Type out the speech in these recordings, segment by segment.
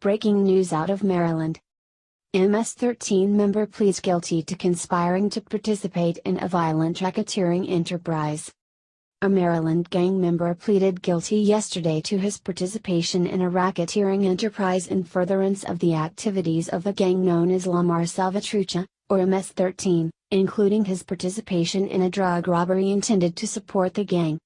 Breaking news out of Maryland. MS-13 member pleads guilty to conspiring to participate in a violent racketeering enterprise. A Maryland gang member pleaded guilty yesterday to his participation in a racketeering enterprise in furtherance of the activities of the gang known as La Mara Salvatrucha, or MS-13, including his participation in a drug robbery intended to support the gang.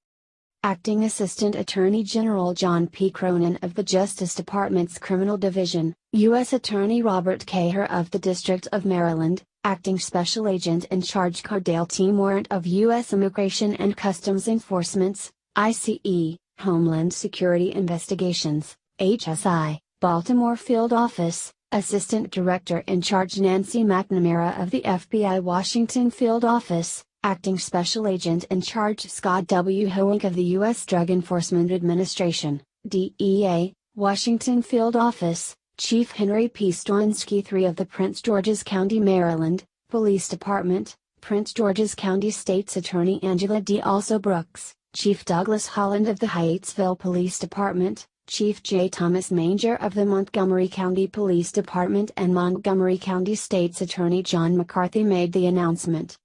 Acting Assistant Attorney General John P. Cronan of the Justice Department's Criminal Division, U.S. Attorney Robert Caher of the District of Maryland, Acting Special Agent in Charge Cardell T. Morant of U.S. Immigration and Customs Enforcement's, ICE, Homeland Security Investigations, HSI, Baltimore Field Office, Assistant Director in Charge Nancy McNamara of the FBI Washington Field Office, Acting Special Agent in Charge Scott W. Hoernke of the U.S. Drug Enforcement Administration, DEA, Washington Field Office, Chief Henry P. Stawinski III of the Prince George's County, Maryland, Police Department, Prince George's County State's Attorney Angela D. Alsobrooks, Chief Douglas Holland of the Hyattsville Police Department, Chief J. Thomas Manger of the Montgomery County Police Department and Montgomery County State's Attorney John McCarthy made the announcement.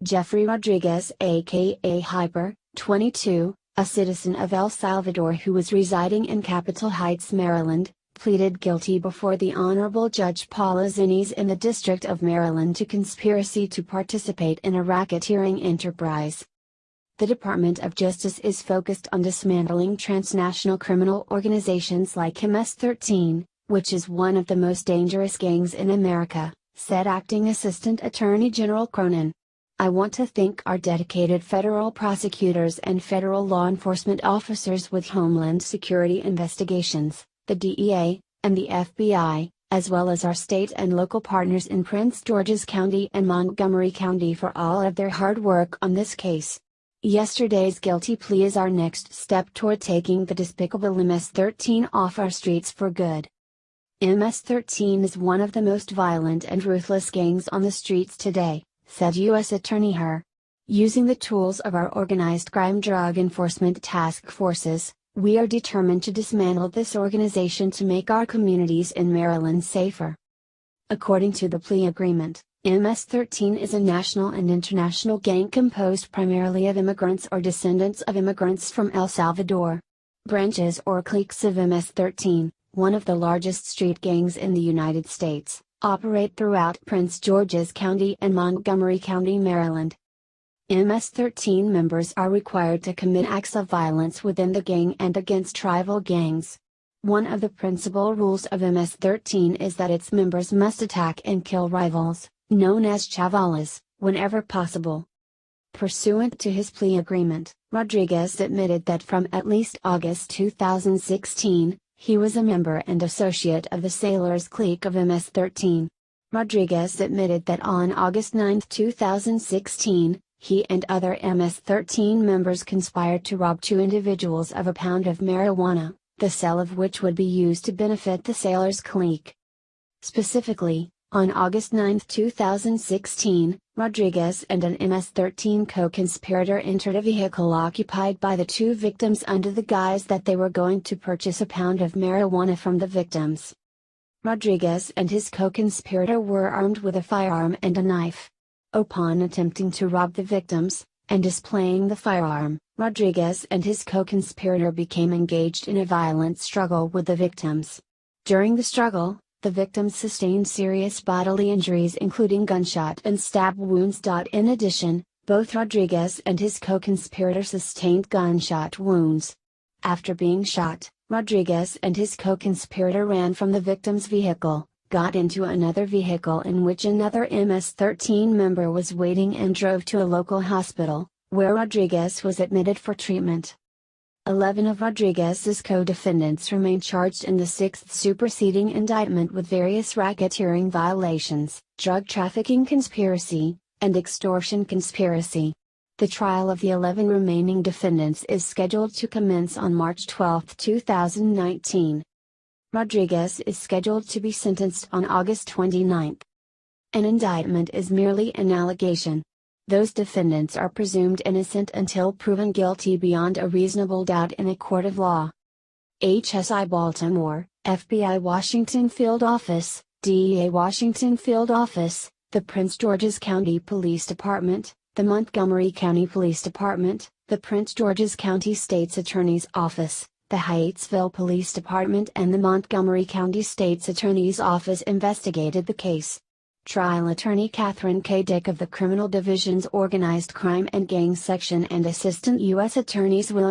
Jeffrey Rodriguez aka Hyper, 22, a citizen of El Salvador who was residing in Capitol Heights, Maryland, pleaded guilty before the Honorable Judge Paula Zinnes in the District of Maryland to conspiracy to participate in a racketeering enterprise. The Department of Justice is focused on dismantling transnational criminal organizations like MS-13, which is one of the most dangerous gangs in America, said Acting Assistant Attorney General Cronan. I want to thank our dedicated federal prosecutors and federal law enforcement officers with Homeland Security Investigations, the DEA, and the FBI, as well as our state and local partners in Prince George's County and Montgomery County for all of their hard work on this case. Yesterday's guilty plea is our next step toward taking the despicable MS-13 off our streets for good. MS-13 is one of the most violent and ruthless gangs on the streets today, said U.S. Attorney Herr. Using the tools of our organized crime drug enforcement task forces, we are determined to dismantle this organization to make our communities in Maryland safer. According to the plea agreement, MS-13 is a national and international gang composed primarily of immigrants or descendants of immigrants from El Salvador. Branches or cliques of MS-13, one of the largest street gangs in the United States, operate throughout Prince George's County and Montgomery County, Maryland. MS-13 members are required to commit acts of violence within the gang and against rival gangs. One of the principal rules of MS-13 is that its members must attack and kill rivals, known as chavalas, whenever possible. Pursuant to his plea agreement, Rodriguez admitted that from at least August 2016, he was a member and associate of the Sailors clique of MS-13. Rodriguez admitted that on August 9, 2016, he and other MS-13 members conspired to rob two individuals of a pound of marijuana, the sale of which would be used to benefit the Sailors clique. Specifically, on August 9, 2016, Rodriguez and an MS-13 co-conspirator entered a vehicle occupied by the two victims under the guise that they were going to purchase a pound of marijuana from the victims. Rodriguez and his co-conspirator were armed with a firearm and a knife. Upon attempting to rob the victims, and displaying the firearm, Rodriguez and his co-conspirator became engaged in a violent struggle with the victims. During the struggle, the victims sustained serious bodily injuries including gunshot and stab wounds. In addition, both Rodriguez and his co-conspirator sustained gunshot wounds. After being shot, Rodriguez and his co-conspirator ran from the victim's vehicle, got into another vehicle in which another MS-13 member was waiting and drove to a local hospital, where Rodriguez was admitted for treatment. 11 of Rodriguez's co-defendants remain charged in the sixth superseding indictment with various racketeering violations, drug trafficking conspiracy, and extortion conspiracy. The trial of the 11 remaining defendants is scheduled to commence on March 12, 2019. Rodriguez is scheduled to be sentenced on August 29. An indictment is merely an allegation. Those defendants are presumed innocent until proven guilty beyond a reasonable doubt in a court of law. HSI Baltimore, FBI Washington Field Office, DEA Washington Field Office, the Prince George's County Police Department, the Montgomery County Police Department, the Prince George's County State's Attorney's Office, the Hyattsville Police Department and the Montgomery County State's Attorney's Office investigated the case. Trial attorney Catherine K. Dick of the Criminal Division's Organized Crime and Gang Section and Assistant U.S. Attorneys William